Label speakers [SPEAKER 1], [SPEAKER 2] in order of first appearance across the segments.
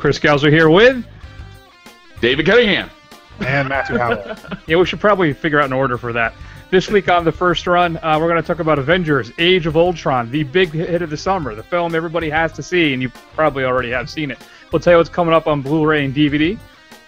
[SPEAKER 1] Chris Gauser here with
[SPEAKER 2] David Cunningham.
[SPEAKER 3] And Matthew Howell.
[SPEAKER 1] Yeah, we should probably figure out an order for that. This week on the first run, we're going to talk about Avengers, Age of Ultron, the big hit of the summer, the film everybody has to see, and you probably already have seen it. We'll tell you what's coming up on Blu-ray and DVD,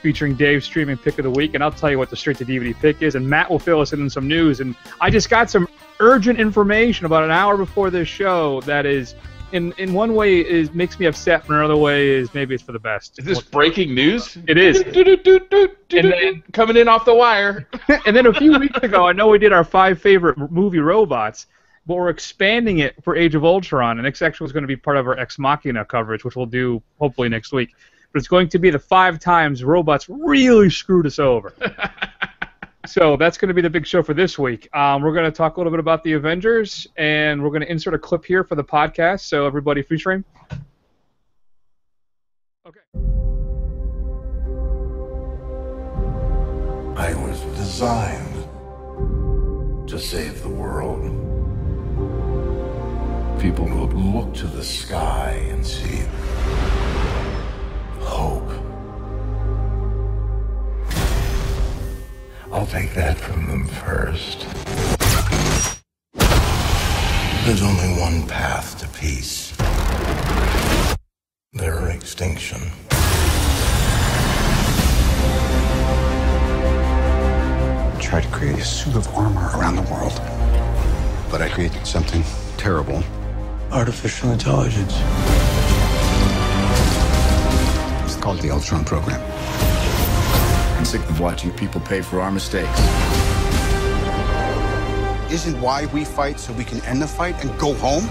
[SPEAKER 1] featuring Dave's streaming pick of the week, and I'll tell you what the straight-to-DVD pick is, and Matt will fill us in on some news. And I just got some urgent information about an hour before this show that is, in one way, makes me upset, but in another way is maybe it's for the best.
[SPEAKER 2] Is this breaking news?
[SPEAKER 1] It is.
[SPEAKER 2] And then coming in off the wire.
[SPEAKER 1] And then a few weeks ago, I know we did our 5 favorite movie robots, but we're expanding it for Age of Ultron, and it's actually going to be part of our Ex Machina coverage, which we'll do hopefully next week. But it's going to be the 5 times robots really screwed us over. So that's going to be the big show for this week. We're going to talk a little bit about the Avengers, and we're going to insert a clip here for the podcast. So everybody, free stream. Okay.
[SPEAKER 4] I was designed to save the world. People will look to the sky and see hope. I'll take that from them first. There's only one path to peace. Their extinction.
[SPEAKER 5] I tried to create a suit of armor around the world, but I created something terrible. Artificial intelligence. It's called the Ultron program.
[SPEAKER 6] I'm sick of watching people pay for our mistakes.
[SPEAKER 5] Isn't why we fight so we can end the fight and go home?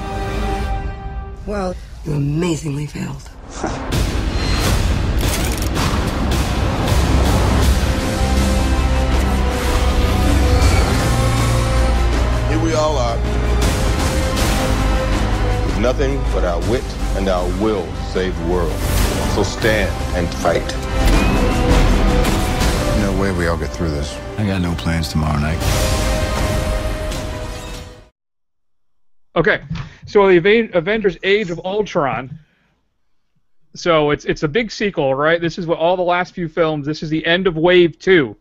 [SPEAKER 7] Well, you amazingly failed.
[SPEAKER 8] Here we all are, with nothing but our wit and our will to save the world. So stand and fight.
[SPEAKER 5] No way we all get through this.
[SPEAKER 6] I got no plans tomorrow night.
[SPEAKER 1] Okay, so the Avengers: Age of Ultron. So it's a big sequel, right? This is what all the last few films. This is the end of Wave 2,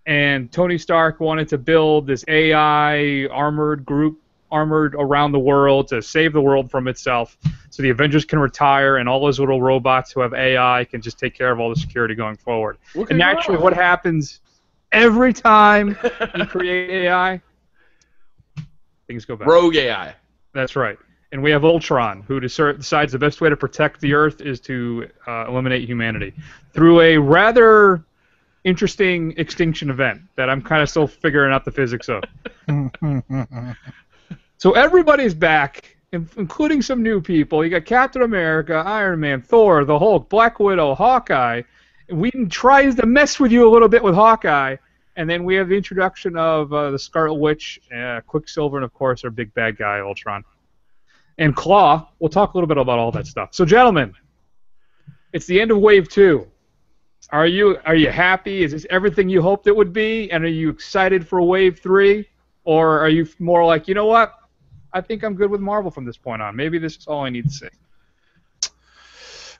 [SPEAKER 1] and Tony Stark wanted to build this AI armored group, armored around the world to save the world from itself, so the Avengers can retire and all those little robots who have AI can just take care of all the security going forward. And naturally, what happens every time you create AI? Things go bad.
[SPEAKER 2] Rogue AI.
[SPEAKER 1] That's right. And we have Ultron, who decides the best way to protect the Earth is to eliminate humanity through a rather interesting extinction event that I'm kind of still figuring out the physics of. So everybody's back, including some new people. You got Captain America, Iron Man, Thor, the Hulk, Black Widow, Hawkeye. And Whedon tries to mess with you a little bit with Hawkeye. And then we have the introduction of the Scarlet Witch, Quicksilver, and of course our big bad guy, Ultron. And Claw. We'll talk a little bit about all that stuff. So, gentlemen, it's the end of Wave 2. Are you happy? Is this everything you hoped it would be? And are you excited for Wave 3? Or are you more like, you know what? I think I'm good with Marvel from this point on. Maybe this is all I need to see.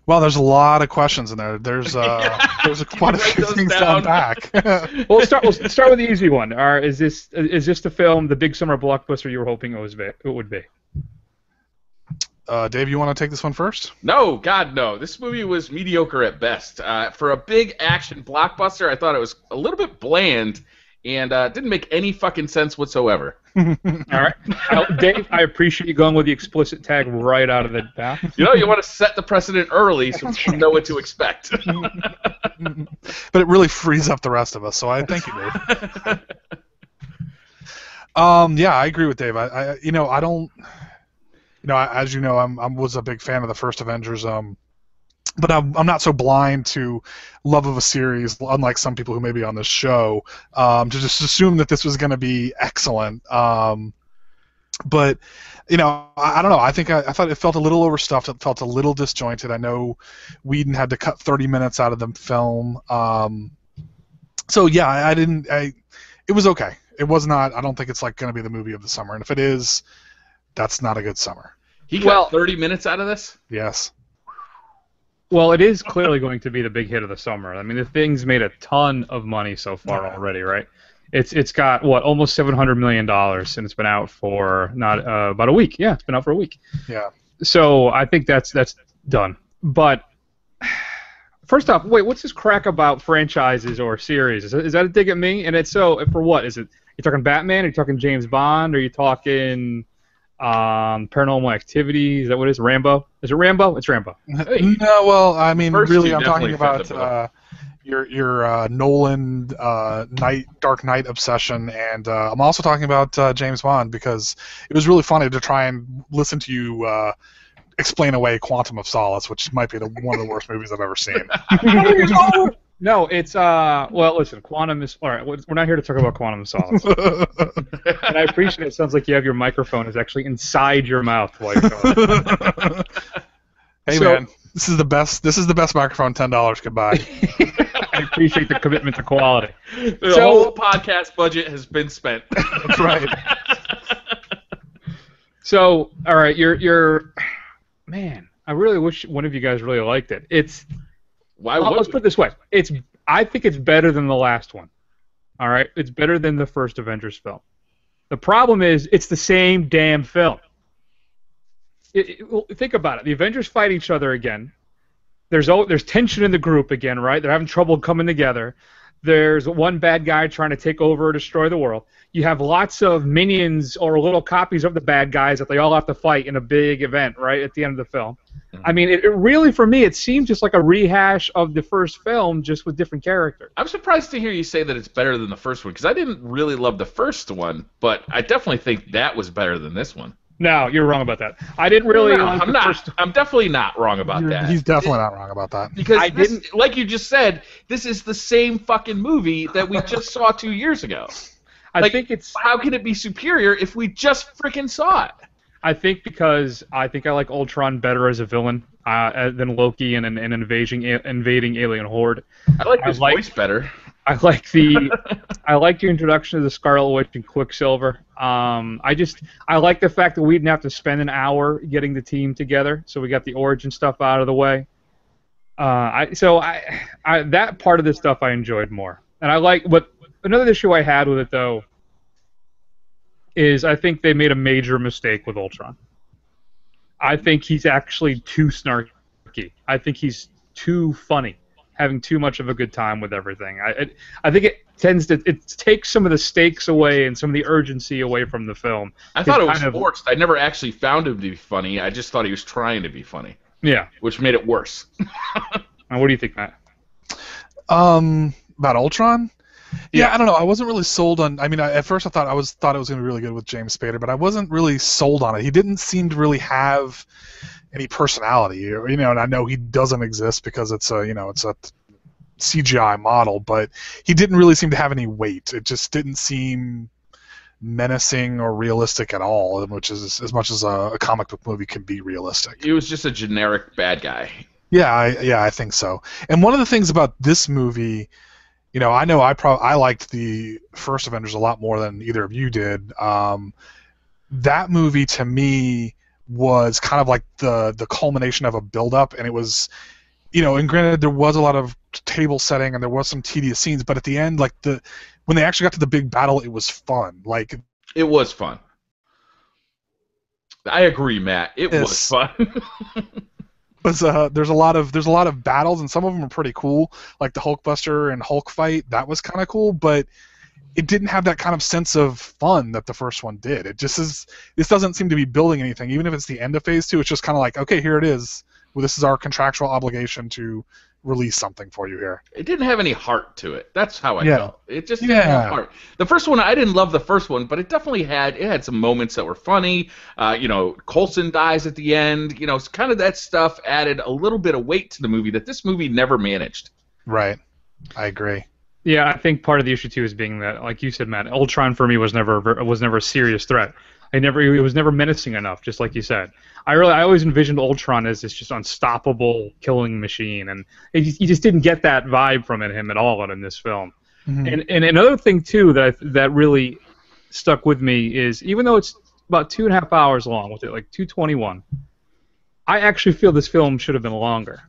[SPEAKER 3] Well, there's a lot of questions in there. There's quite a few things to unpack.
[SPEAKER 1] Well, we'll start with the easy one. Is this the film, the big summer blockbuster you were hoping it would be?
[SPEAKER 3] Dave, you want to take this one first?
[SPEAKER 2] No, God, no. This movie was mediocre at best. For a big action blockbuster, I thought it was a little bit bland and didn't make any fucking sense whatsoever.
[SPEAKER 1] All right. Dave, I appreciate you going with the explicit tag right out of the bat.
[SPEAKER 2] You know, you want to set the precedent early so people know what to expect.
[SPEAKER 3] But it really frees up the rest of us, so I thank you, Dave. Yeah, I agree with Dave. I don't. As you know, I was a big fan of the first Avengers. But I'm not so blind to love of a series, unlike some people who may be on this show, to just assume that this was going to be excellent. But I don't know. I thought it felt a little overstuffed. It felt a little disjointed. I know Whedon had to cut 30 minutes out of the film. So yeah, it was okay. It was not. I don't think it's like going to be the movie of the summer. And if it is, that's not a good summer.
[SPEAKER 2] He got 30 minutes out of this?
[SPEAKER 3] Yes.
[SPEAKER 1] Well, it is clearly going to be the big hit of the summer. I mean, the thing's made a ton of money so far already, right? It's got what, almost $700 million, and it's been out for not about a week. Yeah, it's been out for a week.
[SPEAKER 3] Yeah.
[SPEAKER 1] So I think that's done. But first off, wait, what's this crack about franchises or series? Is that a dig at me? And it's so for what? Is it? You talking Batman? Are you talking James Bond? Are you talking Paranormal Activity? Is that what it is? Rambo? Is it Rambo? It's Rambo.
[SPEAKER 3] No, well, I mean,
[SPEAKER 2] First
[SPEAKER 3] really,
[SPEAKER 2] two
[SPEAKER 3] I'm talking
[SPEAKER 2] definitely fit
[SPEAKER 3] about your Nolan Dark Knight obsession, and I'm also talking about James Bond, because it was really funny to try and listen to you explain away Quantum of Solace, which might be one of the worst movies I've ever seen.
[SPEAKER 1] No, it's well, listen, Quantum is all right. We're not here to talk about Quantum of Solace, and I appreciate it. Sounds like you have your microphone is actually inside your mouth while you're going.
[SPEAKER 3] Hey, man, this is the best microphone $10 could buy.
[SPEAKER 1] I appreciate the commitment to quality.
[SPEAKER 2] The whole podcast budget has been spent.
[SPEAKER 3] That's right.
[SPEAKER 1] So, all right, you're man. I really wish one of you guys really liked it. Let's put it this way. I think it's better than the last one. All right? It's better than the first Avengers film. The problem is it's the same damn film. Think about it. The Avengers fight each other again. There's tension in the group again, right? They're having trouble coming together. There's one bad guy trying to take over or destroy the world. You have lots of minions or little copies of the bad guys that they all have to fight in a big event, right, at the end of the film. I mean, it really, for me, it seemed just like a rehash of the first film, just with different characters.
[SPEAKER 2] I'm surprised to hear you say that it's better than the first one, because I didn't really love the first one, but I definitely think that was better than this one.
[SPEAKER 1] No, you're wrong about that. I didn't really.
[SPEAKER 2] No, I'm not. I'm definitely not wrong about that.
[SPEAKER 3] He's definitely not wrong about that.
[SPEAKER 2] Because like you just said, this is the same fucking movie that we just saw 2 years ago.
[SPEAKER 1] I think it's.
[SPEAKER 2] How can it be superior if we just freaking saw it?
[SPEAKER 1] I think because I like Ultron better as a villain than Loki and an invading alien horde.
[SPEAKER 2] I like his voice better.
[SPEAKER 1] I like your introduction to the Scarlet Witch and Quicksilver. I like the fact that we didn't have to spend an hour getting the team together, so we got the origin stuff out of the way. That part of this stuff I enjoyed more, and I like. But another issue I had with it though is I think they made a major mistake with Ultron. I think he's actually too snarky. I think he's too funny, having too much of a good time with everything. I think it takes some of the stakes away and some of the urgency away from the film.
[SPEAKER 2] I thought it was forced. I never actually found him to be funny. I just thought he was trying to be funny.
[SPEAKER 1] Yeah.
[SPEAKER 2] Which made it worse.
[SPEAKER 1] And what do you think, Matt?
[SPEAKER 3] About Ultron? Yeah, I don't know. I wasn't really sold on. I mean, at first I thought it was going to be really good with James Spader, but I wasn't really sold on it. He didn't seem to really have any personality, and I know he doesn't exist because it's a CGI model, but he didn't really seem to have any weight. It just didn't seem menacing or realistic at all, which is as much as a comic book movie can be realistic.
[SPEAKER 2] He was just a generic bad guy.
[SPEAKER 3] Yeah, I think so. And one of the things about this movie. I know I liked the first Avengers a lot more than either of you did. That movie, to me, was kind of like the culmination of a build-up, and it was, and granted, there was a lot of table setting, and there was some tedious scenes, but at the end, when they actually got to the big battle, it was fun.
[SPEAKER 2] It was fun. I agree, Matt. It was fun.
[SPEAKER 3] There's a lot of battles, and some of them are pretty cool, like the Hulkbuster and Hulk fight. That was kind of cool, but it didn't have that kind of sense of fun that the first one did. It just is. This doesn't seem to be building anything, even if it's the end of Phase 2. It's just kind of like, okay, here it is. Well, this is our contractual obligation to release something for you here.
[SPEAKER 2] It didn't have any heart to it. That's how I felt. It just didn't have heart. The first one, I didn't love the first one, but it definitely had some moments that were funny. Coulson dies at the end. Kind of that stuff added a little bit of weight to the movie that this movie never managed.
[SPEAKER 3] Right. I agree.
[SPEAKER 1] Yeah, I think part of the issue too is being that, like you said, Matt, Ultron for me was never a serious threat. It was never menacing enough, just like you said. I always envisioned Ultron as this just unstoppable killing machine, and you just didn't get that vibe from him at all in this film. Mm-hmm. And another thing too that really stuck with me is, even though it's about 2.5 hours long, what's it, like 2:21? I actually feel this film should have been longer.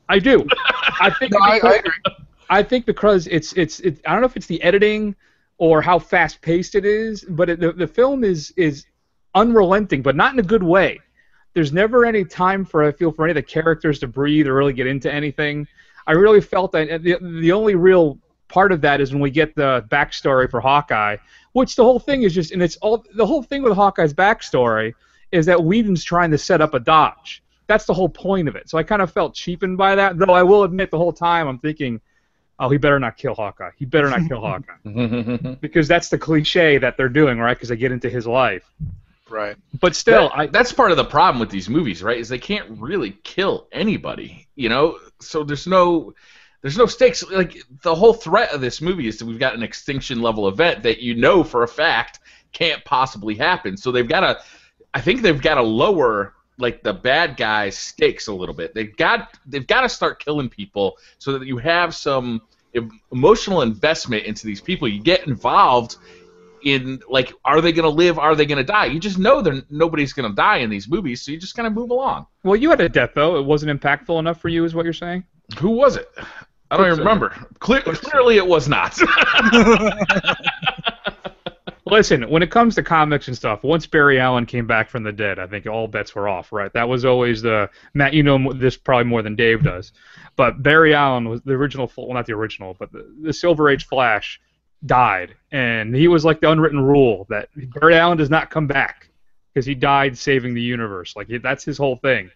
[SPEAKER 1] I do. I think.
[SPEAKER 3] No, I agree.
[SPEAKER 1] I think because it's. I don't know if it's the editing or how fast-paced it is, but the film is unrelenting, but not in a good way. There's never any time for any of the characters to breathe or really get into anything. I really felt that the only real part of that is when we get the backstory for Hawkeye, which the whole thing is just, and it's all the whole thing with Hawkeye's backstory is that Whedon's trying to set up a dodge. That's the whole point of it. So I kind of felt cheapened by that, though I will admit the whole time I'm thinking, oh, he better not kill Hawkeye. He better not kill Hawkeye. Because that's the cliche that they're doing, right? Because they get into his life.
[SPEAKER 3] Right.
[SPEAKER 1] But still,
[SPEAKER 2] that's part of the problem with these movies, right? Is they can't really kill anybody, you know? So there's no stakes. Like, the whole threat of this movie is that we've got an extinction level event that you know for a fact can't possibly happen. So I think they've got to lower, like, the bad guys' stakes a little bit. They've got to start killing people so that you have some emotional investment into these people. You get involved in, like, are they going to live? Are they going to die? You just know nobody's going to die in these movies, so you just kind of move along.
[SPEAKER 1] Well, you had a death, though. It wasn't impactful enough for you, is what you're saying?
[SPEAKER 2] Who was it? I don't even remember. Clearly it was not.
[SPEAKER 1] Listen, when it comes to comics and stuff, once Barry Allen came back from the dead, I think all bets were off, right? That was always Matt, you know this probably more than Dave does, but Barry Allen was the original, well, not the original, but the Silver Age Flash died, and he was like the unwritten rule that Barry Allen does not come back because he died saving the universe. Like, that's his whole thing.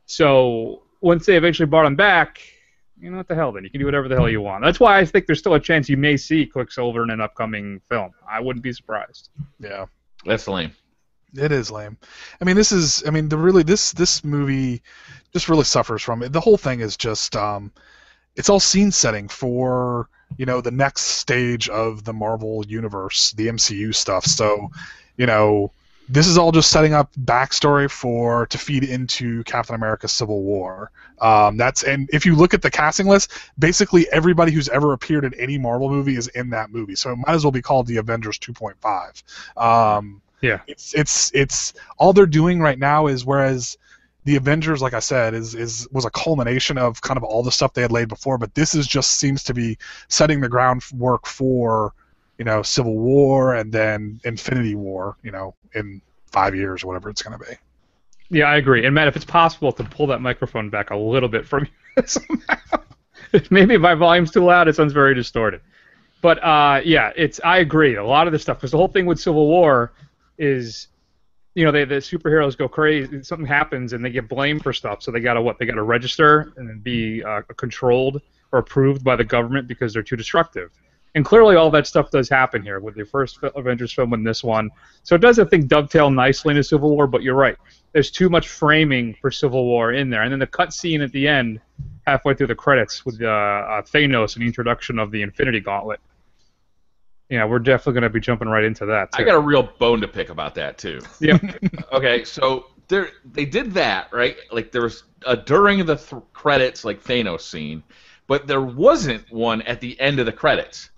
[SPEAKER 1] So once they eventually brought him back, you know what the hell, then you can do whatever the hell you want. That's why I think there's still a chance you may see Quicksilver in an upcoming film. I wouldn't be surprised.
[SPEAKER 3] Yeah,
[SPEAKER 2] that's lame.
[SPEAKER 3] It is lame. I mean, this movie just really suffers from it. The whole thing is just it's all scene setting for, you know, the next stage of the Marvel universe, the MCU stuff. So, you know, this is all just setting up backstory to feed into Captain America: Civil War. And if you look at the casting list, basically everybody who's ever appeared in any Marvel movie is in that movie. So it might as well be called the Avengers 2.5.
[SPEAKER 1] Yeah.
[SPEAKER 3] It's all they're doing right now is, whereas the Avengers, like I said, was a culmination of kind of all the stuff they had laid before, but this seems to be setting the groundwork for, you know, Civil War and then Infinity War, you know, in 5 years or whatever it's going to be.
[SPEAKER 1] Yeah, I agree. And Matt, if it's possible to pull that microphone back a little bit from you somehow. Maybe if my volume's too loud, it sounds very distorted. But yeah, I agree. A lot of this stuff, because the whole thing with Civil War is, you know, the superheroes go crazy. Something happens and they get blamed for stuff. So they got to register and then be controlled or approved by the government because they're too destructive. And clearly all that stuff does happen here with the first Avengers film and this one. So it does, I think, dovetail nicely into Civil War, but you're right. There's too much framing for Civil War in there. And then the cut scene at the end, halfway through the credits, with Thanos and the introduction of the Infinity Gauntlet. Yeah, we're definitely going to be jumping right into that, too.
[SPEAKER 2] I got a real bone to pick about that, too.
[SPEAKER 1] Yeah.
[SPEAKER 2] Okay, so they did that, right? Like, there was a during the credits, like, Thanos scene, but there wasn't one at the end of the credits.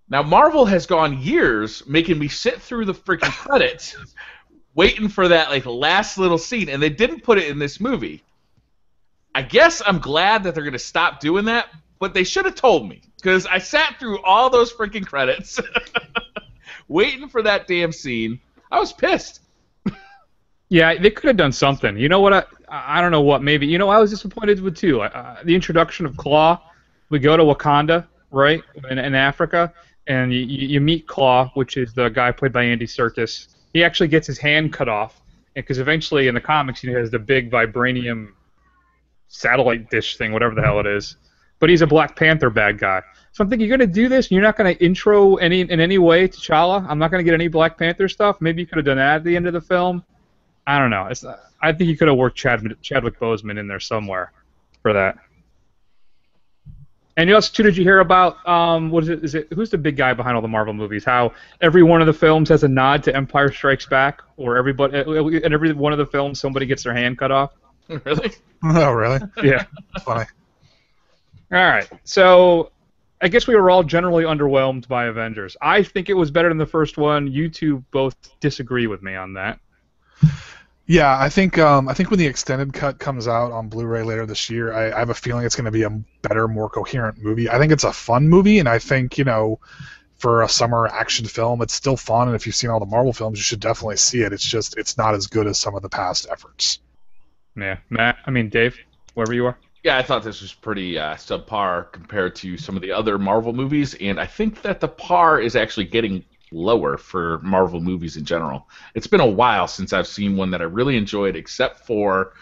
[SPEAKER 2] Now, Marvel has gone years making me sit through the freaking credits waiting for that, like, last little scene, and they didn't put it in this movie. I guess I'm glad that they're going to stop doing that, but they should have told me, because I sat through all those freaking credits waiting for that damn scene. I was pissed.
[SPEAKER 1] Yeah, they could have done something. You know what? I don't know what. Maybe, you know, I was disappointed with, too. The introduction of Claw. We go to Wakanda, right, in Africa, and you meet Claw, which is the guy played by Andy Serkis. He actually gets his hand cut off, because eventually in the comics he has the big vibranium satellite dish thing, whatever the hell it is. But he's a Black Panther bad guy. So I'm thinking, you're going to do this, and you're not going to intro in any way T'Challa? I'm not going to get any Black Panther stuff? Maybe you could have done that at the end of the film? I don't know. I think you could have worked Chadwick Boseman in there somewhere for that. And also, too, did you hear about what is it? Who's the big guy behind all the Marvel movies? How every one of the films has a nod to Empire Strikes Back, or in every one of the films somebody gets their hand cut off.
[SPEAKER 2] Really?
[SPEAKER 3] Oh, really?
[SPEAKER 1] Yeah.
[SPEAKER 3] Funny.
[SPEAKER 1] All right. So I guess we were all generally underwhelmed by Avengers. I think it was better than the first one. You two both disagree with me on that.
[SPEAKER 3] Yeah, I think when the extended cut comes out on Blu-ray later this year, I have a feeling it's going to be a better, more coherent movie. I think it's a fun movie, and I think, for a summer action film, it's still fun, and if you've seen all the Marvel films, you should definitely see it. It's just, it's not as good as some of the past efforts.
[SPEAKER 1] Yeah, Dave, wherever you are.
[SPEAKER 2] Yeah, I thought this was pretty subpar compared to some of the other Marvel movies, and I think that the par is actually getting lower for Marvel movies in general. It's been a while since I've seen one that I really enjoyed, except for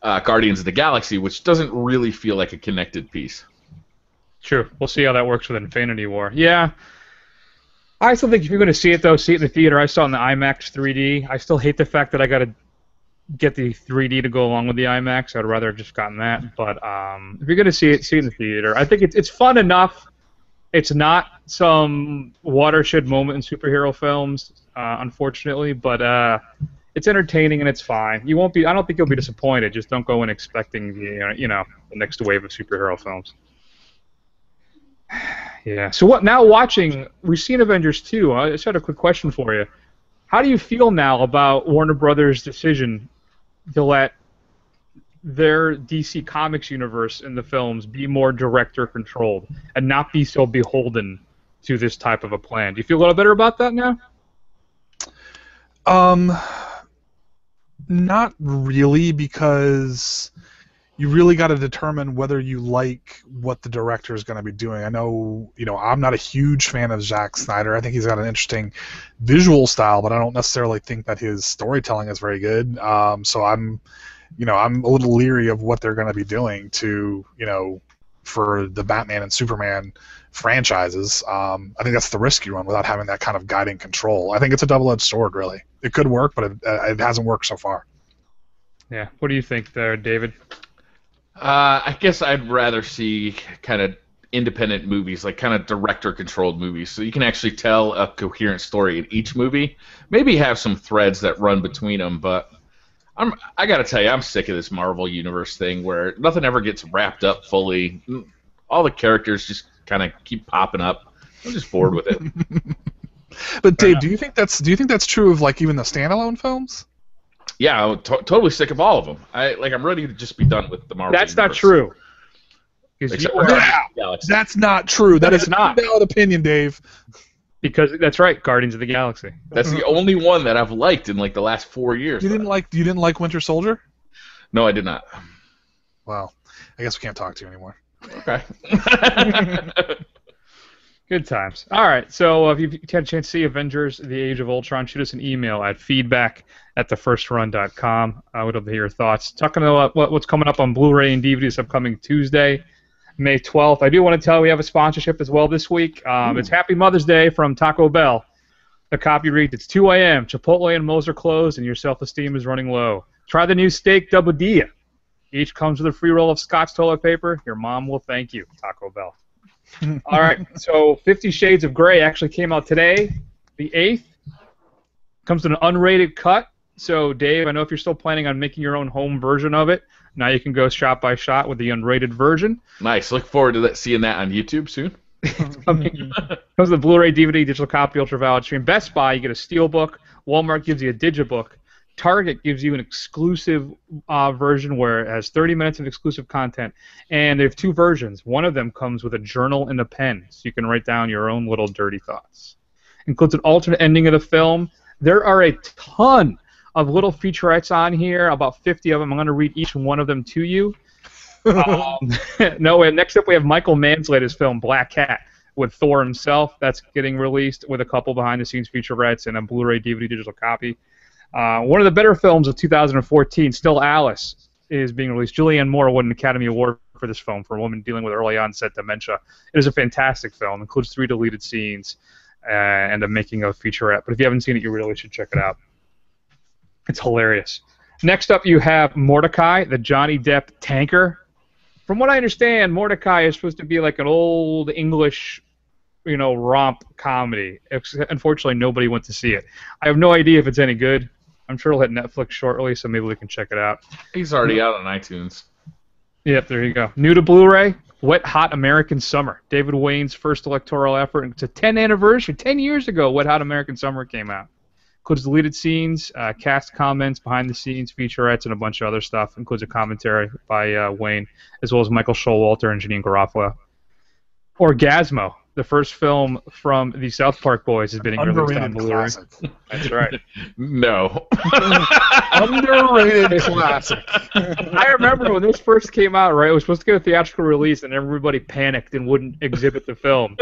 [SPEAKER 2] Guardians of the Galaxy, which doesn't really feel like a connected piece.
[SPEAKER 1] True. We'll see how that works with Infinity War. Yeah. I still think if you're going to see it, though, see it in the theater. I saw it in the IMAX 3D. I still hate the fact that I got to get the 3D to go along with the IMAX. I'd rather have just gotten that. But if you're going to see it in the theater. I think it's fun enough. It's not some watershed moment in superhero films, unfortunately, but it's entertaining and it's fine. You won't be. I don't think you'll be disappointed. Just don't go in expecting the next wave of superhero films. Yeah. So what? Now watching, we've seen Avengers 2. I just had a quick question for you. How do you feel now about Warner Brothers' decision to let their DC Comics universe in the films be more director-controlled and not be so beholden to this type of a plan? Do you feel a little better about that now?
[SPEAKER 3] Not really, because you really got to determine whether you like what the director is going to be doing. I know, I'm not a huge fan of Zack Snyder. I think he's got an interesting visual style, but I don't necessarily think that his storytelling is very good. So I'm a little leery of what they're going to be doing to, for the Batman and Superman franchises. I think that's the risk you run without having that kind of guiding control. I think it's a double-edged sword, really. It could work, but it hasn't worked so far.
[SPEAKER 1] Yeah. What do you think there, David?
[SPEAKER 2] I guess I'd rather see kind of independent movies, like kind of director-controlled movies, so you can actually tell a coherent story in each movie. Maybe have some threads that run between them, but I gotta tell you, I'm sick of this Marvel Universe thing where nothing ever gets wrapped up fully. All the characters just kind of keep popping up. I'm just bored with it.
[SPEAKER 3] But Dave, do you think that's true of even the standalone films?
[SPEAKER 2] Yeah, I'm totally sick of all of them. I'm ready to just be done with the Marvel.
[SPEAKER 1] That's
[SPEAKER 2] universe.
[SPEAKER 1] Not true.
[SPEAKER 3] That's not true. That is not a valid opinion, Dave.
[SPEAKER 1] Because that's right, Guardians of the Galaxy.
[SPEAKER 2] That's the only one that I've liked in the last 4 years.
[SPEAKER 3] You didn't like Winter Soldier?
[SPEAKER 2] No, I did not.
[SPEAKER 3] Well, I guess we can't talk to you anymore.
[SPEAKER 2] Okay.
[SPEAKER 1] Good times. All right, so if you've had a chance to see Avengers: The Age of Ultron, shoot us an email at feedback@thefirstrun.com. I would love to hear your thoughts. Talking about what's coming up on Blu-ray and DVD this upcoming Tuesday, May 12th. I do want to tell you we have a sponsorship as well this week. It's Happy Mother's Day from Taco Bell. The copy reads, it's 2 a.m., Chipotle and Moe's are closed, and your self-esteem is running low. Try the new steak doubledilla. Each comes with a free roll of Scotch toilet paper. Your mom will thank you, Taco Bell. All right, so 50 Shades of Grey actually came out today, the 8th. Comes in an unrated cut. So, Dave, I know if you're still planning on making your own home version of it, now you can go shot by shot with the unrated version.
[SPEAKER 2] Nice. Look forward to seeing that on YouTube soon.
[SPEAKER 1] Comes with a Blu-ray DVD digital copy, ultra valid stream. Best Buy, you get a steelbook. Walmart gives you a digibook. Target gives you an exclusive version where it has 30 minutes of exclusive content. And they have two versions. One of them comes with a journal and a pen, so you can write down your own little dirty thoughts. Includes an alternate ending of the film. There are a ton of little featurettes on here, about 50 of them. I'm going to read each one of them to you. Next up we have Michael Mann's latest film, Black Cat, with Thor himself. That's getting released with a couple behind-the-scenes featurettes and a Blu-ray DVD digital copy. One of the better films of 2014, Still Alice, is being released. Julianne Moore won an Academy Award for this film for a woman dealing with early onset dementia. It is a fantastic film. It includes 3 deleted scenes and a making of featurette. But if you haven't seen it, you really should check it out. It's hilarious. Next up, you have Mordecai, the Johnny Depp tanker. From what I understand, Mordecai is supposed to be like an old English, romp comedy. Unfortunately, nobody went to see it. I have no idea if it's any good. I'm sure it'll hit Netflix shortly, so maybe we can check it out.
[SPEAKER 2] He's already out on iTunes.
[SPEAKER 1] Yep, there you go. New to Blu-ray, Wet Hot American Summer. David Wayne's first electoral effort. It's a 10th anniversary. 10 years ago, Wet Hot American Summer came out. Includes deleted scenes, cast comments, behind the scenes, featurettes, and a bunch of other stuff. Includes a commentary by Wayne, as well as Michael Showalter and Janine Garofalo. Orgasmo, the first film from the South Park boys, is being released on Blu-ray.
[SPEAKER 3] Classic.
[SPEAKER 1] That's right.
[SPEAKER 2] No.
[SPEAKER 3] Underrated classic.
[SPEAKER 1] I remember when this first came out, right? It was supposed to get a theatrical release, and everybody panicked and wouldn't exhibit the film.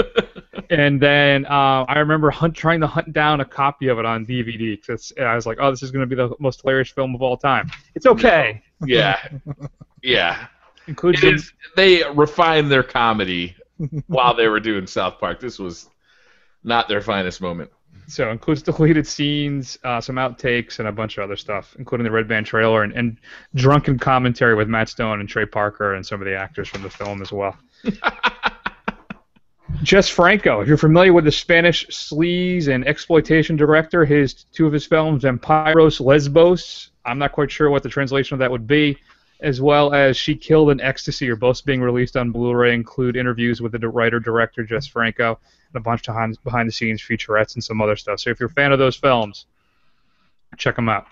[SPEAKER 1] And then I remember trying to hunt down a copy of it on DVD, because I was like, oh, this is going to be the most hilarious film of all time. It's okay.
[SPEAKER 2] Yeah. Yeah.
[SPEAKER 1] Includes
[SPEAKER 2] they refined their comedy while they were doing South Park. This was not their finest moment.
[SPEAKER 1] So includes deleted scenes, some outtakes, and a bunch of other stuff, including the Red Band trailer and drunken commentary with Matt Stone and Trey Parker and some of the actors from the film as well. Jess Franco, if you're familiar with the Spanish sleaze and exploitation director, two of his films, Vampiros Lesbos, I'm not quite sure what the translation of that would be, as well as She Killed in Ecstasy, are both being released on Blu-ray, include interviews with the writer-director Jess Franco, and a bunch of behind-the-scenes featurettes and some other stuff. So if you're a fan of those films, check them out.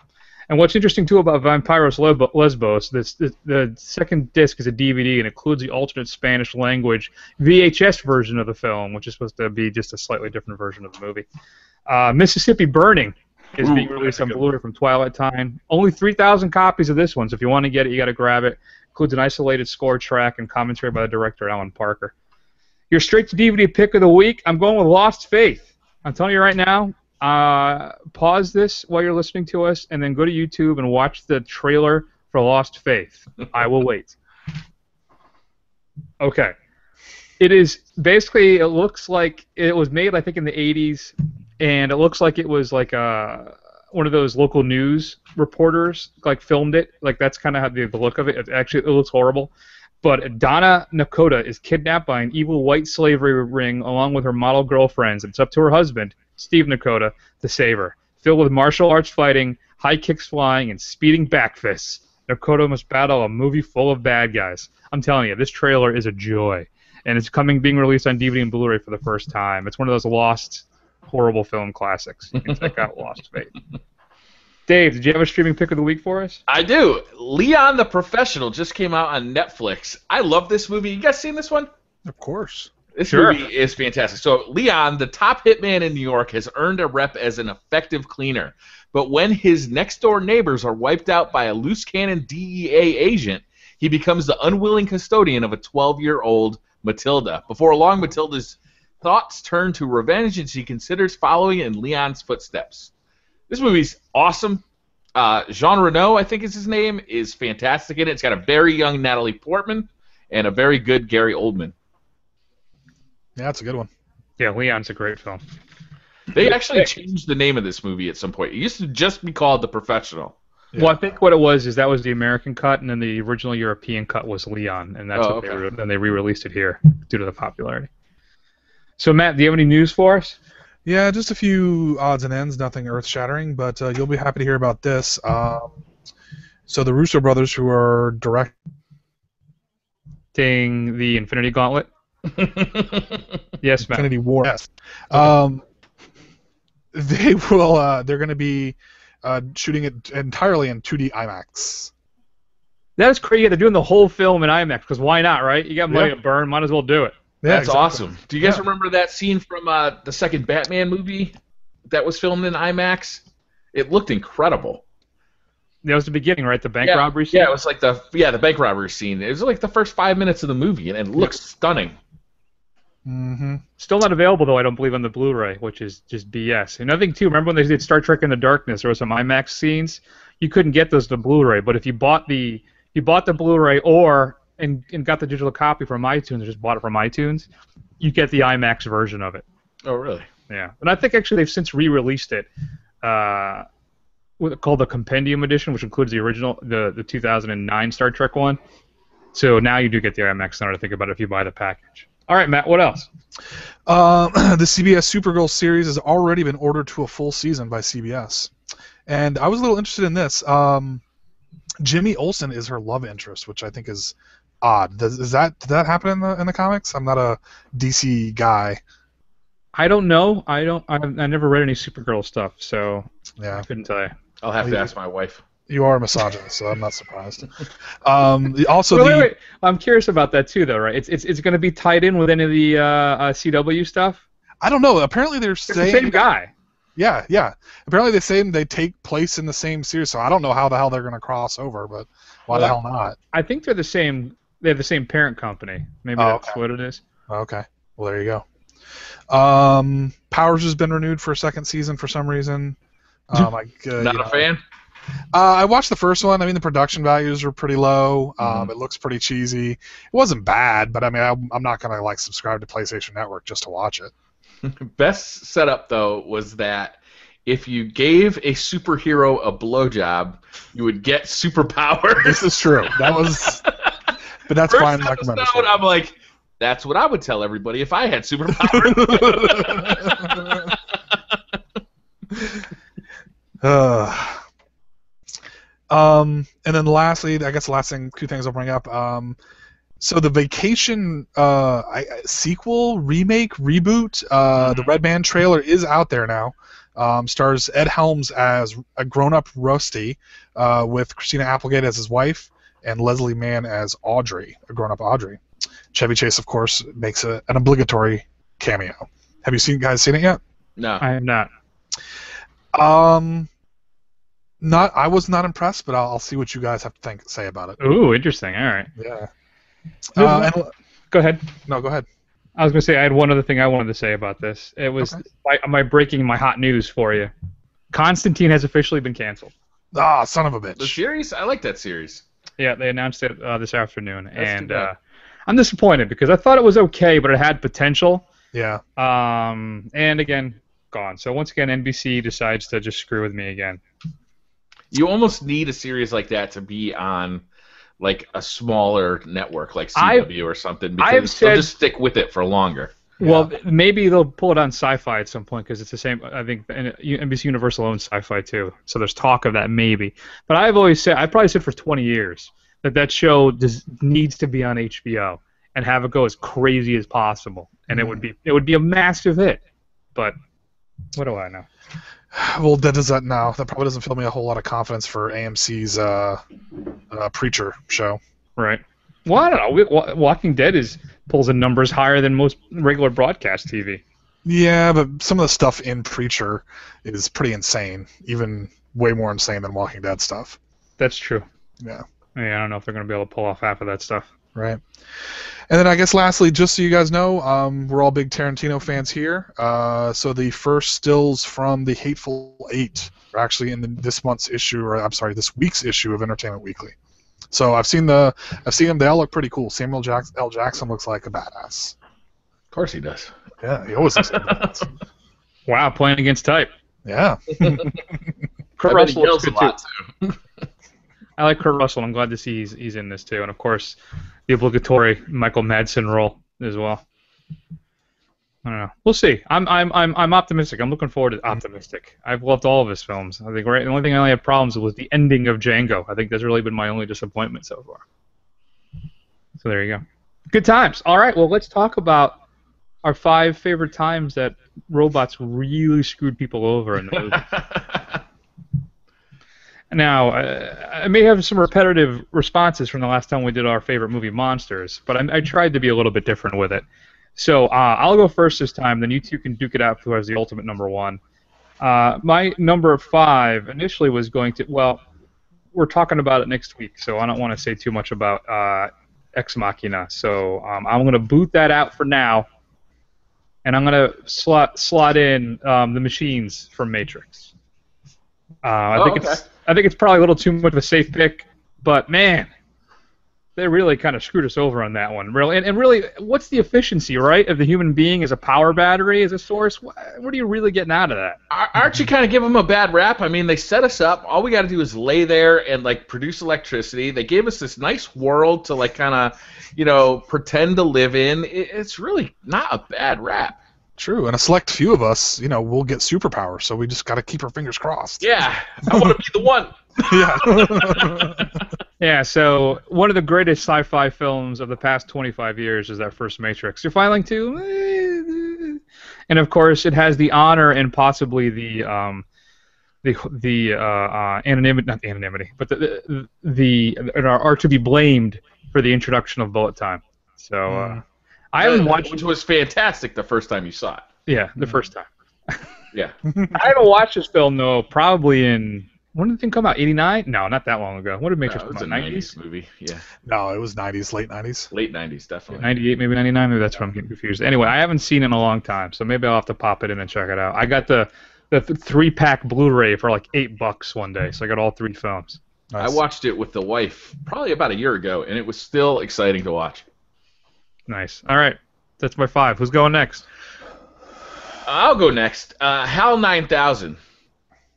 [SPEAKER 1] And what's interesting, too, about Vampiros Lesbos, the second disc is a DVD and includes the alternate Spanish language VHS version of the film, which is supposed to be just a slightly different version of the movie. Mississippi Burning is being released on Blu-ray from Twilight Time. Only 3,000 copies of this one, so if you want to get it, you got to grab it. Includes an isolated score track and commentary by the director, Alan Parker. Your straight-to-DVD pick of the week, I'm going with Lost Faith. I'm telling you right now, pause this while you're listening to us, and then go to YouTube and watch the trailer for Lost Faith. I will wait. Okay. It is basically, it looks like it was made, I think, in the 80s, and it looks like it was like one of those local news reporters like filmed it. Like that's kind of how the look of it. It looks horrible. But Donna Nakota is kidnapped by an evil white slavery ring along with her model girlfriends. It's up to her husband, Steve Nakota, to save her. Filled with martial arts fighting, high kicks flying, and speeding back fists, Nakota must battle a movie full of bad guys. I'm telling you, this trailer is a joy. And it's being released on DVD and Blu-ray for the first time. It's one of those lost, horrible film classics. You can check out Lost Faith. Dave, did you have a streaming pick of the week for us?
[SPEAKER 2] I do. Leon the Professional just came out on Netflix. I love this movie. You guys seen this one?
[SPEAKER 3] Of course.
[SPEAKER 2] This movie is fantastic. So Leon, the top hitman in New York, has earned a rep as an effective cleaner. But when his next-door neighbors are wiped out by a loose cannon DEA agent, he becomes the unwilling custodian of a 12-year-old Matilda. Before long, Matilda's thoughts turn to revenge, and she considers following in Leon's footsteps. This movie's awesome. Jean Reno, I think is his name, is fantastic in it. It's got a very young Natalie Portman and a very good Gary Oldman.
[SPEAKER 3] Yeah, that's a good one.
[SPEAKER 1] Yeah, Leon's a great film.
[SPEAKER 2] They actually changed the name of this movie at some point. It used to just be called The Professional.
[SPEAKER 1] Yeah. Well, I think what it was is that was the American cut, and then the original European cut was Leon, and that's then they re-released it here due to the popularity. So, Matt, do you have any news for us?
[SPEAKER 3] Yeah, just a few odds and ends, nothing earth-shattering, but you'll be happy to hear about this. So the Russo brothers, who are directing
[SPEAKER 1] the Infinity Gauntlet. Yes, Matt.
[SPEAKER 3] Infinity War. Yes. They're going to be shooting it entirely in 2D IMAX.
[SPEAKER 1] That is crazy. They're doing the whole film in IMAX, because why not, right? You got money to burn, might as well do it.
[SPEAKER 3] Yeah,
[SPEAKER 2] That's awesome. Do you guys remember that scene from the second Batman movie that was filmed in IMAX? It looked incredible.
[SPEAKER 1] That was the beginning, right? The bank robbery scene?
[SPEAKER 2] Yeah, it was like the bank robbery scene. It was like the first 5 minutes of the movie, and it looks stunning.
[SPEAKER 3] Mm-hmm.
[SPEAKER 1] Still not available, though, I don't believe, on the Blu-ray, which is just BS. Another thing, too, remember when they did Star Trek Into Darkness, there were some IMAX scenes? You couldn't get those to Blu-ray, but if you bought the Blu-ray and got the digital copy from iTunes, or just bought it from iTunes, you get the IMAX version of it.
[SPEAKER 2] Oh, really?
[SPEAKER 1] Yeah. And I think actually they've since re-released it, called the Compendium Edition, which includes the original, the 2009 Star Trek one. So now you do get the IMAX now to think about it if you buy the package. All right, Matt, what else?
[SPEAKER 3] The CBS Supergirl series has already been ordered to a full season by CBS. And I was a little interested in this. Jimmy Olsen is her love interest, which I think is odd. Did that happen in the comics? I'm not a DC guy.
[SPEAKER 1] I don't know. I never read any Supergirl stuff, so
[SPEAKER 3] yeah,
[SPEAKER 1] I couldn't tell you.
[SPEAKER 2] I'll have to ask my wife.
[SPEAKER 3] You are a misogynist, so I'm not surprised. Also,
[SPEAKER 1] wait. I'm curious about that too, though, right? It's going to be tied in with any of the CW stuff.
[SPEAKER 3] I don't know. Apparently, they're saying
[SPEAKER 1] the same guy.
[SPEAKER 3] Yeah. Apparently, they say they take place in the same series, so I don't know how the hell they're going to cross over, but why the hell not?
[SPEAKER 1] I think they're the same. They have the same parent company. Maybe that's what it is.
[SPEAKER 3] Okay. Well, there you go. Powers has been renewed for a second season for some reason.
[SPEAKER 2] Not a fan?
[SPEAKER 3] I watched the first one. I mean, the production values were pretty low. It looks pretty cheesy. It wasn't bad, but I mean, I'm not going to subscribe to PlayStation Network just to watch it.
[SPEAKER 2] Best setup, though, was that if you gave a superhero a blowjob, you would get superpowers.
[SPEAKER 3] This is true. That was... But that's
[SPEAKER 2] First
[SPEAKER 3] fine.
[SPEAKER 2] episode, I'm like, that's what I would tell everybody if I had superpowers.
[SPEAKER 3] And then lastly, I guess the last thing, two things I'll bring up. So the Vacation sequel, remake, reboot, the Red Band trailer is out there now. Stars Ed Helms as a grown-up Rusty, with Christina Applegate as his wife, and Leslie Mann as Audrey, a grown-up Audrey. Chevy Chase, of course, makes an obligatory cameo. Have you guys seen it yet?
[SPEAKER 2] No,
[SPEAKER 1] I have not.
[SPEAKER 3] I was not impressed, but I'll see what you guys have to say about it.
[SPEAKER 1] Ooh, interesting. All right.
[SPEAKER 3] Yeah.
[SPEAKER 1] Go ahead.
[SPEAKER 3] No, go ahead.
[SPEAKER 1] I was going to say I had one other thing I wanted to say about this. It was my breaking my hot news for you. Constantine has officially been canceled.
[SPEAKER 3] Ah, son of a bitch.
[SPEAKER 2] The series? I like that series.
[SPEAKER 1] Yeah, they announced it this afternoon, and I'm disappointed because I thought it was okay, but it had potential.
[SPEAKER 3] Yeah.
[SPEAKER 1] And again, gone. So once again, NBC decides to just screw with me again.
[SPEAKER 2] You almost need a series like that to be on like a smaller network like CW or something, because they'll just stick with it for longer.
[SPEAKER 1] Well, maybe they'll pull it on Sci-Fi at some point because it's the same. I think NBC Universal owns Sci-Fi too, so there's talk of that maybe. But I've always said, I probably said for 20 years that show needs to be on HBO and have it go as crazy as possible, and it would be a massive hit. But what do I know?
[SPEAKER 3] Well, that probably doesn't fill me a whole lot of confidence for AMC's Preacher show.
[SPEAKER 1] Right. Well, I don't know. Walking Dead pulls in numbers higher than most regular broadcast TV. Yeah,
[SPEAKER 3] but some of the stuff in Preacher is pretty insane, even way more insane than Walking Dead stuff.
[SPEAKER 1] That's true.
[SPEAKER 3] Yeah.
[SPEAKER 1] I don't know if they're going to be able to pull off half of that stuff.
[SPEAKER 3] Right. And then I guess lastly, just so you guys know, we're all big Tarantino fans here. So the first stills from The Hateful Eight are actually in this week's issue of Entertainment Weekly. So I've seen them. They all look pretty cool. Samuel L. Jackson looks like a badass.
[SPEAKER 2] Of course he does.
[SPEAKER 3] Yeah, he always looks like a badass.
[SPEAKER 1] Wow, playing against type.
[SPEAKER 3] Yeah.
[SPEAKER 1] Kurt Russell looks good too. I like Kurt Russell. I'm glad to see he's in this too, and of course, the obligatory Michael Madsen role as well. I don't know. We'll see. I'm optimistic. I'm looking forward to optimistic. I've loved all of his films. I think the only thing I only had problems with was the ending of Django. I think that's really been my only disappointment so far. So there you go. Good times. All right. Well, let's talk about our 5 favorite times that robots really screwed people over in the movie. Now, I may have some repetitive responses from the last time we did our favorite movie, Monsters, but I tried to be a little bit different with it. So I'll go first this time, then you two can duke it out who has the ultimate number 1. My number 5 initially was going to, well, we're talking about it next week, so I don't want to say too much about Ex Machina. So I'm going to boot that out for now, and I'm going to slot in the machines from Matrix. I think it's probably a little too much of a safe pick, but man, they really kind of screwed us over on that one. Really, and really, what's the efficiency, right, of the human being as a power battery as a source? What are you really getting out of that?
[SPEAKER 2] Aren't you kind of giving them a bad rap? I mean, they set us up. All we got to do is lay there and produce electricity. They gave us this nice world to kind of, pretend to live in. It's really not a bad rap.
[SPEAKER 3] True, and a select few of us, will get superpowers, so we just got to keep our fingers crossed.
[SPEAKER 2] Yeah, I want to be the one.
[SPEAKER 3] Yeah.
[SPEAKER 1] Yeah, so one of the greatest sci-fi films of the past 25 years is that first Matrix. You're filing too? And And of course, it has the honor and possibly the anonymity, not anonymity, but are to be blamed for the introduction of bullet time. So I haven't watched,
[SPEAKER 2] which was fantastic the first time you saw it.
[SPEAKER 1] Yeah, the first time.
[SPEAKER 2] Yeah.
[SPEAKER 1] I haven't watched this film though. Probably in when did the thing come out? 89? No, not that long ago. When did Matrix come out?
[SPEAKER 2] 90s movie. Yeah.
[SPEAKER 3] No, it was 90s, late 90s.
[SPEAKER 2] Late 90s, definitely.
[SPEAKER 1] 98, maybe 99. Maybe that's what I'm getting confused. Anyway, I haven't seen it in a long time, so maybe I'll have to pop it in and check it out. I got the 3-pack Blu-ray for like $8 one day, so I got all 3 films.
[SPEAKER 2] Nice. I watched it with the wife probably about a year ago, and it was still exciting to watch.
[SPEAKER 1] Nice. All right, that's my 5. Who's going next?
[SPEAKER 2] I'll go next. HAL 9000.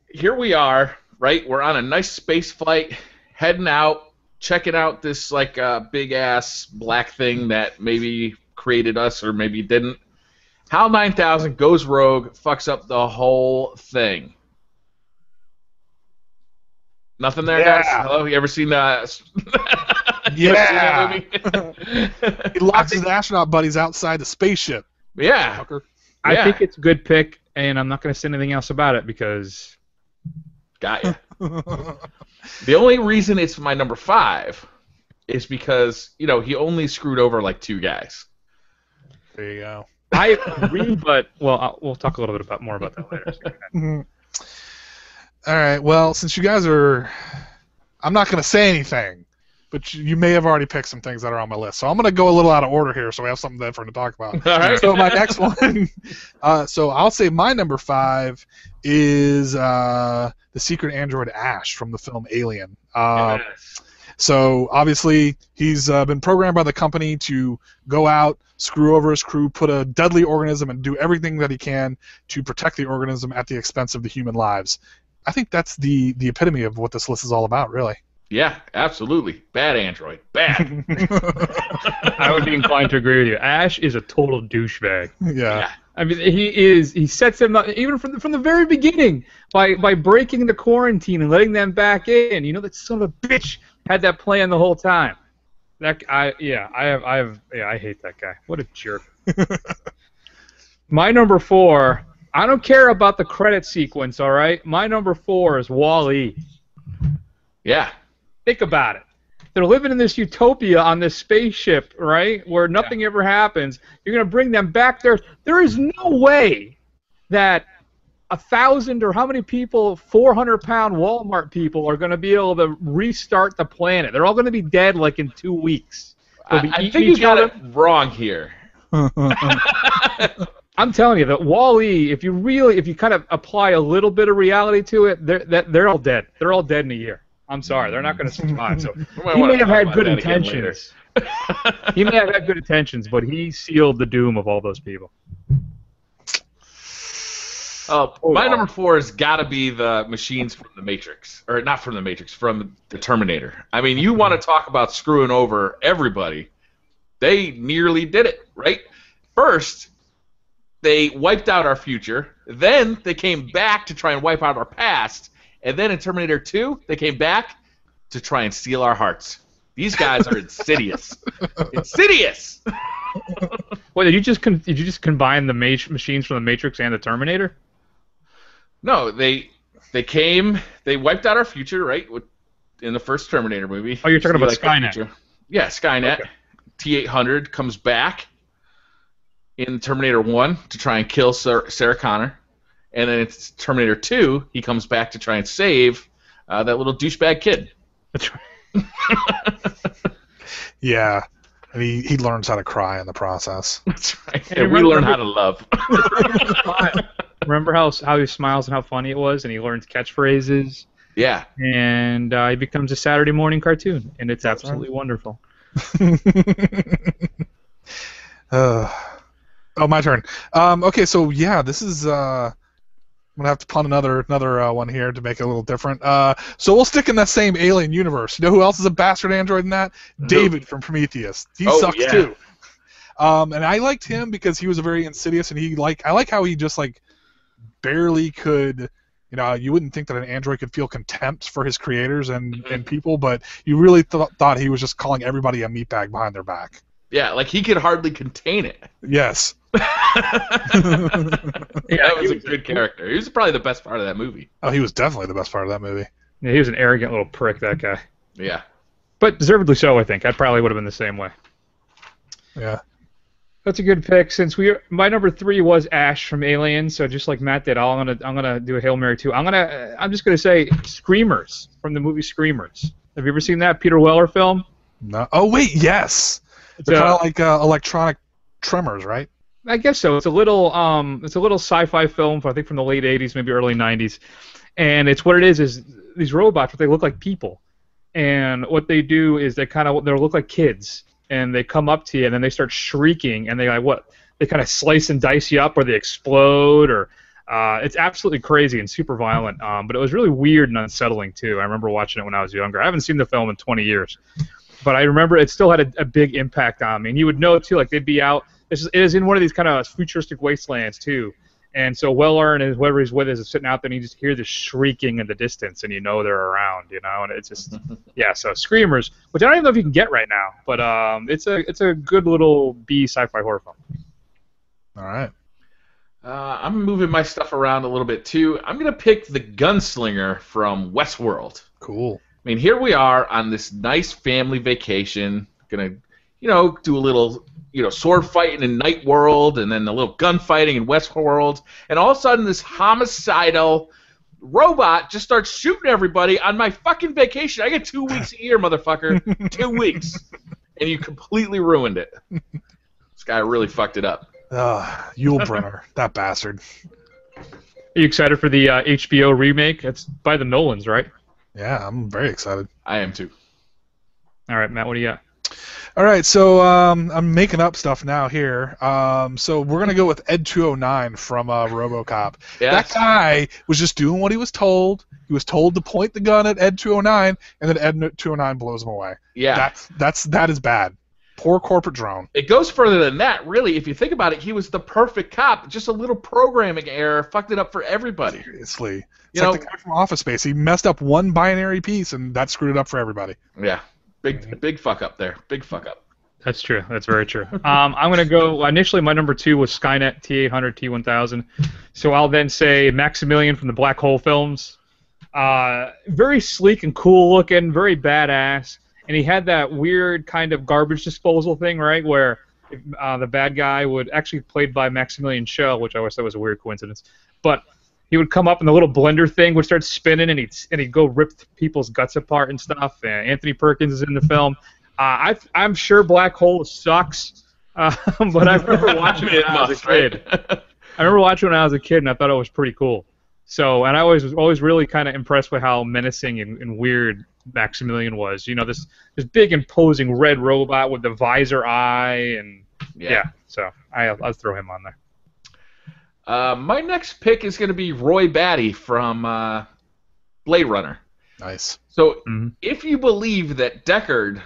[SPEAKER 2] Here we are, right? We're on a nice space flight, heading out, checking out this like big ass black thing that maybe created us or maybe didn't. HAL 9000 goes rogue, fucks up the whole thing. Nothing there, guys? Hello? You ever seen that?
[SPEAKER 3] Yeah. Seen that movie? He locks his astronaut buddies outside the spaceship.
[SPEAKER 2] Yeah.
[SPEAKER 1] I think it's a good pick, and I'm not going to say anything else about it because...
[SPEAKER 2] Got ya. The only reason it's my number 5 is because, you know, he only screwed over like 2 guys.
[SPEAKER 3] There you go.
[SPEAKER 1] I agree, but, well, we'll talk a little bit more about that later.
[SPEAKER 3] All right, well, since you guys are... I'm not going to say anything, but you may have already picked some things that are on my list. So I'm going to go a little out of order here so we have something different to talk about.
[SPEAKER 2] All right.
[SPEAKER 3] So my next one... so I'll say my number 5 is the secret android Ash from the film Alien.
[SPEAKER 2] Yes.
[SPEAKER 3] So obviously he's been programmed by the company to go out, screw over his crew, put a deadly organism, and do everything that he can to protect the organism at the expense of the human lives. I think that's the epitome of what this list is all about, really.
[SPEAKER 2] Yeah, absolutely. Bad android. Bad.
[SPEAKER 1] I would be inclined to agree with you. Ash is a total douchebag.
[SPEAKER 3] Yeah.
[SPEAKER 1] I mean, he sets them up, even from the very beginning, by breaking the quarantine and letting them back in. You know, that son of a bitch had that plan the whole time. I hate that guy. What a jerk. My number 4, I don't care about the credit sequence, all right? My number 4 is Wall-E.
[SPEAKER 2] Yeah.
[SPEAKER 1] Think about it. They're living in this utopia on this spaceship, right, where nothing ever happens. You're going to bring them back there. There is no way that 1,000 or how many people, 400-pound Walmart people, are going to be able to restart the planet. They're all going to be dead like in 2 weeks.
[SPEAKER 2] I think you got it wrong here.
[SPEAKER 1] I'm telling you that Wall-E, if you kind of apply a little bit of reality to it, they're all dead. They're all dead in a year. I'm sorry, they're not going to survive. So he may have had good intentions. He may have had good intentions, but he sealed the doom of all those people.
[SPEAKER 2] My number 4 has got to be the machines from the Matrix, or not from the Matrix, from the Terminator. I mean, you want to talk about screwing over everybody? They nearly did it, right? First, they wiped out our future. Then they came back to try and wipe out our past. And then in Terminator 2, they came back to try and steal our hearts. These guys are insidious. Insidious!
[SPEAKER 1] Wait, did you just combine the machines from the Matrix and the Terminator?
[SPEAKER 2] No, they came, they wiped out our future, right? In the first Terminator movie.
[SPEAKER 1] Oh, you're talking about Skynet.
[SPEAKER 2] Yeah, Skynet. Okay. T-800 comes back in Terminator 1 to try and kill Sarah Connor. And then it's Terminator 2, he comes back to try and save that little douchebag kid.
[SPEAKER 1] That's right.
[SPEAKER 3] Yeah. And he learns how to cry in the process.
[SPEAKER 2] That's right. And we learn how to love.
[SPEAKER 1] Remember how he smiles and how funny it was, and he learns catchphrases?
[SPEAKER 2] Yeah.
[SPEAKER 1] And he becomes a Saturday morning cartoon, and it's absolutely wonderful.
[SPEAKER 3] My turn. Okay, so yeah, this is... I'm gonna have to punt another one here to make it a little different. So we'll stick in that same Alien universe. You know who else is a bastard android in that? David from Prometheus. He sucks too. And I liked him because he was a very insidious, and I like how he just like barely could. You know, you wouldn't think that an android could feel contempt for his creators and people, but you really thought he was just calling everybody a meatbag behind their back.
[SPEAKER 2] Yeah, like he could hardly contain it.
[SPEAKER 3] Yes.
[SPEAKER 2] That was a good character. He was probably the best part of that movie.
[SPEAKER 3] Oh, he was definitely the best part of that movie.
[SPEAKER 1] Yeah, he was an arrogant little prick, that guy.
[SPEAKER 2] Yeah.
[SPEAKER 1] But deservedly so, I think. I probably would have been the same way.
[SPEAKER 3] Yeah.
[SPEAKER 1] That's a good pick. Since my number 3 was Ash from Alien, so just like Matt did, I'm gonna do a Hail Mary too. I'm just gonna say Screamers from the movie Screamers. Have you ever seen that Peter Weller film?
[SPEAKER 3] No. Oh wait, yes. They're kind of like electronic tremors, right?
[SPEAKER 1] I guess so. It's a little sci-fi film, I think from the late '80s, maybe early '90s, and it's what it is these robots, but they look like people, and what they do is they look like kids. And they come up to you, and then they start shrieking, and they kind of slice and dice you up, or they explode, or it's absolutely crazy and super violent. But it was really weird and unsettling too. I remember watching it when I was younger. I haven't seen the film in 20 years, but I remember it still had a big impact on me. And you would know too, like they'd be out. It is in one of these kind of futuristic wastelands too. And so Weller and whoever he's with is sitting out there, and you just hear this shrieking in the distance, and you know they're around, and it's just, yeah. So Screamers, which I don't even know if you can get right now, but it's a good little B sci-fi horror film.
[SPEAKER 3] All right.
[SPEAKER 2] I'm moving my stuff around a little bit too. I'm gonna pick the gunslinger from Westworld.
[SPEAKER 3] Cool.
[SPEAKER 2] I mean, here we are on this nice family vacation, gonna, do a little, sword fighting in Night World, and then a little gunfighting in Westworld, and all of a sudden this homicidal robot just starts shooting everybody on my fucking vacation. I get 2 weeks a year, motherfucker. 2 weeks. And you completely ruined it. This guy really fucked it up.
[SPEAKER 3] Yulebrenner, that bastard.
[SPEAKER 1] Are you excited for the HBO remake? It's by the Nolans, right?
[SPEAKER 3] Yeah, I'm very excited.
[SPEAKER 2] I am too.
[SPEAKER 1] All right, Matt, what do you got?
[SPEAKER 3] All right, so I'm making up stuff now here. So we're going to go with Ed 209 from RoboCop.
[SPEAKER 2] Yes.
[SPEAKER 3] That guy was just doing what he was told. He was told to point the gun at Ed 209, and then Ed 209 blows him away.
[SPEAKER 2] Yeah.
[SPEAKER 3] That is bad. Poor corporate drone.
[SPEAKER 2] It goes further than that, really. If you think about it, he was the perfect cop. Just a little programming error fucked it up for everybody.
[SPEAKER 3] Seriously. It's like the guy from Office Space. He messed up one binary piece, and that screwed it up for everybody.
[SPEAKER 2] Yeah. Big fuck up there. Big fuck up.
[SPEAKER 1] That's true. That's very true. I'm going to go, initially my number 2 was Skynet T-800, T-1000. So I'll then say Maximilian from the Black Hole films. Very sleek and cool looking, very badass. And he had that weird kind of garbage disposal thing, right, where the bad guy would, actually played by Maximilian Schell, which I always thought was a weird coincidence, but he would come up and the little blender thing would start spinning, and he'd go rip people's guts apart and stuff. And Anthony Perkins is in the film. I'm sure Black Hole sucks, but I remember watching it when I was a kid. I remember watching it when I was a kid, and I thought it was pretty cool. So, and I was always really kind of impressed with how menacing and weird Maximilian was. This big imposing red robot with the visor eye, and yeah. So I'll throw him on there.
[SPEAKER 2] My next pick is going to be Roy Batty from Blade Runner.
[SPEAKER 3] Nice.
[SPEAKER 2] So if you believe that Deckard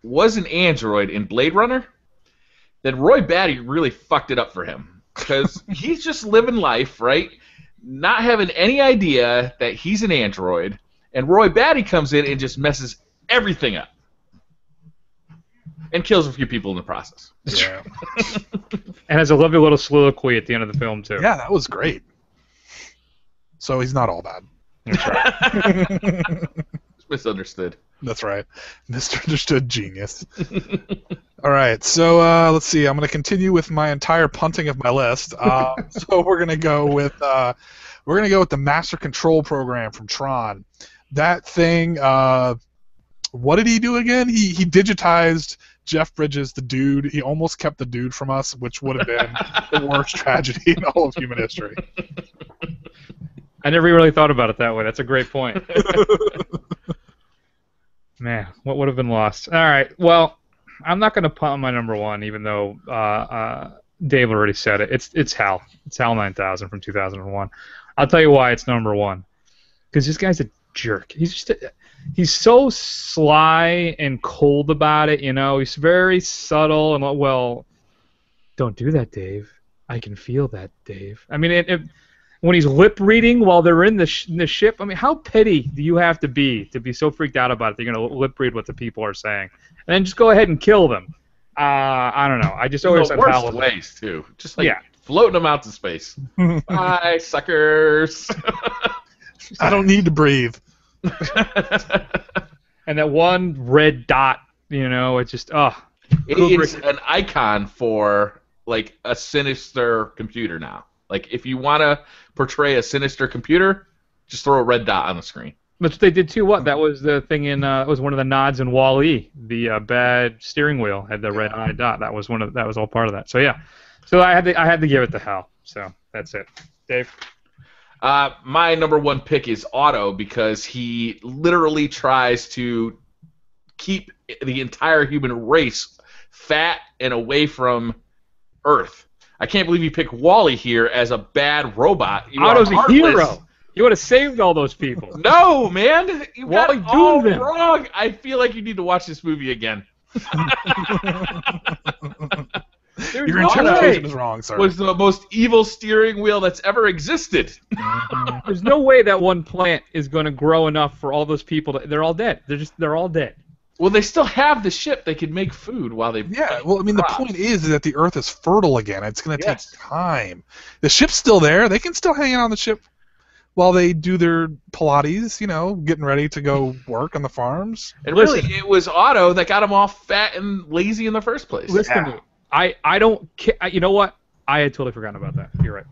[SPEAKER 2] was an android in Blade Runner, then Roy Batty really fucked it up for him. Because he's just living life, right? Not having any idea that he's an android. And Roy Batty comes in and just messes everything up. And kills a few people in the process.
[SPEAKER 3] Yeah.
[SPEAKER 1] And has a lovely little soliloquy at the end of the film, too.
[SPEAKER 3] Yeah, that was great. So he's not all bad.
[SPEAKER 1] That's right.
[SPEAKER 2] Misunderstood.
[SPEAKER 3] That's right. Misunderstood genius. All right, so let's see. I'm going to continue with my entire punting of my list. So we're going to go with the Master Control Program from Tron. That thing. What did he do again? He digitized Jeff Bridges, the dude. He almost kept the dude from us, which would have been the worst tragedy in all of human history.
[SPEAKER 1] I never really thought about it that way. That's a great point. Man, what would have been lost? All right, well, I'm not going to punt on my number 1, even though Dave already said it. It's Hal. It's Hal 9000 from 2001. I'll tell you why it's number 1. Because this guy's a jerk. He's so sly and cold about it, He's very subtle and, well, don't do that, Dave. I can feel that, Dave. I mean, when he's lip reading while they're in the ship, I mean, how petty do you have to be so freaked out about it that you're going to lip read what the people are saying? And then just go ahead and kill them. I don't know. I just always
[SPEAKER 2] the
[SPEAKER 1] have
[SPEAKER 2] worst
[SPEAKER 1] Hal.
[SPEAKER 2] ways too. Just like floating them out to space. Bye, suckers.
[SPEAKER 3] I don't need to breathe.
[SPEAKER 1] And that one red dot, it's just
[SPEAKER 2] It is an icon for like a sinister computer now. Like if you want to portray a sinister computer, just throw a red dot on the screen.
[SPEAKER 1] That's what they did too. What? That was the thing in. It was one of the nods in Wall-E. The bad steering wheel had the red eye dot. That was That was all part of that. So yeah. So I had to give it to Hal. So that's it. Dave.
[SPEAKER 2] My number one pick is Otto because he literally tries to keep the entire human race fat and away from Earth. I can't believe you picked Wall-E here as a bad robot.
[SPEAKER 1] Otto's a hero. You would have saved all those people.
[SPEAKER 2] No, man. You got it all
[SPEAKER 1] them.
[SPEAKER 2] wrong. I feel like you need to watch this movie again.
[SPEAKER 3] Your interpretation is wrong, sir.
[SPEAKER 2] Was the most evil steering wheel that's ever existed.
[SPEAKER 1] There's no way that one plant is going to grow enough for all those people. They're all dead. They're all dead.
[SPEAKER 2] Well, they still have the ship. They could make food while they.
[SPEAKER 3] Yeah. Well, I mean, the point is that the Earth is fertile again. It's going to take time. The ship's still there. They can still hang out on the ship while they do their Pilates, getting ready to go work on the farms.
[SPEAKER 2] And really, it was Otto that got them all fat and lazy in the first place.
[SPEAKER 1] Listen to me. I don't care. You know what? I had totally forgotten about that. You're right.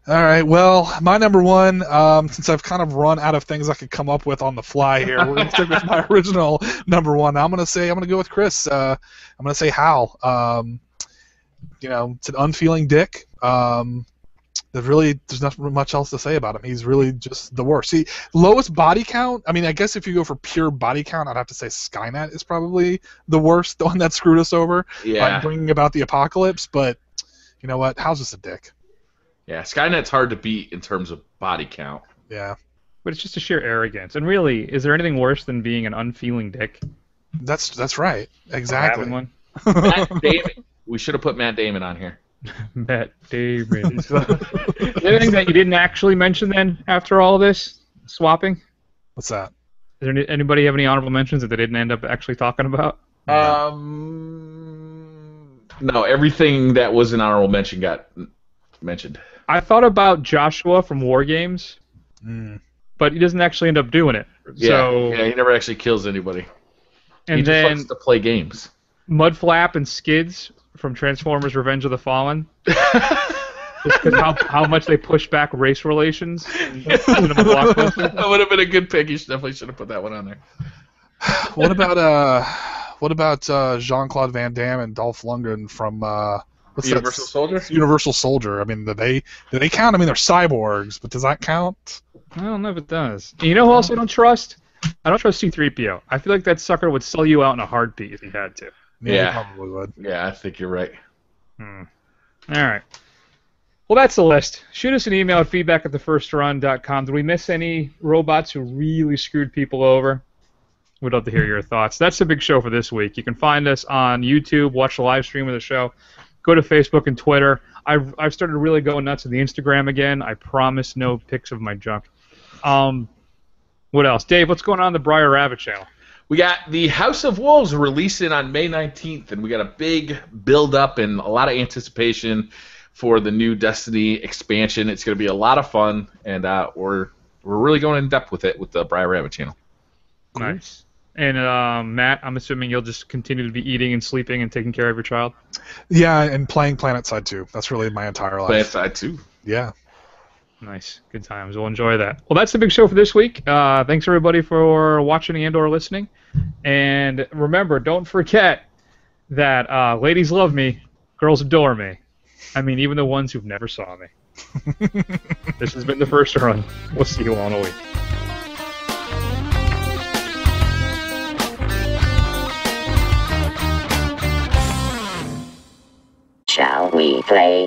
[SPEAKER 3] All right. Well, my number one, since I've kind of run out of things I could come up with on the fly here, we're going to stick with my original number one. I'm going to go with Chris. I'm going to say Hal. It's an unfeeling dick. There's not much else to say about him. He's really just the worst. See, lowest body count, I mean, I guess if you go for pure body count, I'd have to say Skynet is probably the worst, the one that screwed us over by bringing about the apocalypse, but you know what? Hal's just a dick.
[SPEAKER 2] Yeah, Skynet's hard to beat in terms of body count.
[SPEAKER 3] Yeah.
[SPEAKER 1] But it's just a sheer arrogance. And really, is there anything worse than being an unfeeling dick?
[SPEAKER 3] That's right. Exactly.
[SPEAKER 1] Having one?
[SPEAKER 2] Matt Damon. We should have put Matt Damon on here.
[SPEAKER 1] Matt Damon. Anything that you didn't actually mention then after all of this? Swapping?
[SPEAKER 3] What's that?
[SPEAKER 1] Is there anybody have any honorable mentions that they didn't end up actually talking about?
[SPEAKER 2] No, everything that was an honorable mention got mentioned.
[SPEAKER 1] I thought about Joshua from War Games, but he doesn't actually end up doing it.
[SPEAKER 2] Yeah, he never actually kills anybody.
[SPEAKER 1] And
[SPEAKER 2] he just
[SPEAKER 1] then
[SPEAKER 2] likes to play games.
[SPEAKER 1] Mudflap and Skids from Transformers Revenge of the Fallen. Just because how much they push back race relations.
[SPEAKER 2] That would have been a good pick. You definitely should have put that one on there.
[SPEAKER 3] What about Jean-Claude Van Damme and Dolph Lundgren from
[SPEAKER 2] Universal Soldier?
[SPEAKER 3] Universal Soldier. I mean, do they count? I mean, they're cyborgs, but does that count?
[SPEAKER 1] I don't know if it does. You know who else I don't trust? I don't trust C-3PO. I feel like that sucker would sell you out in a heartbeat if he had to.
[SPEAKER 3] Yeah, he probably would.
[SPEAKER 2] Yeah, I think you're right.
[SPEAKER 1] All right. Well, that's the list. Shoot us an email at feedback@thefirstrun.com. Did we miss any robots who really screwed people over? We'd love to hear your thoughts. That's the big show for this week. You can find us on YouTube, watch the live stream of the show. Go to Facebook and Twitter. I've started really going nuts with the Instagram again. I promise no pics of my junk. What else? Dave, what's going on the Briar Rabbit channel?
[SPEAKER 2] We got the House of Wolves releasing on May 19th, and we got a big build-up and a lot of anticipation for the new Destiny expansion. It's going to be a lot of fun, and we're really going in depth with it with the Briar Rabbit channel.
[SPEAKER 1] Nice. And Matt, I'm assuming you'll just continue to be eating and sleeping and taking care of your child?
[SPEAKER 3] Yeah, and playing PlanetSide 2. That's really my entire life.
[SPEAKER 2] PlanetSide 2.
[SPEAKER 3] Yeah.
[SPEAKER 1] Nice. Good times. We'll enjoy that. Well, that's the big show for this week. Thanks, everybody, for watching and or listening. And remember, don't forget that ladies love me, girls adore me. I mean, even the ones who've never saw me. This has been The First Run. We'll see you all in a week.
[SPEAKER 9] Shall we play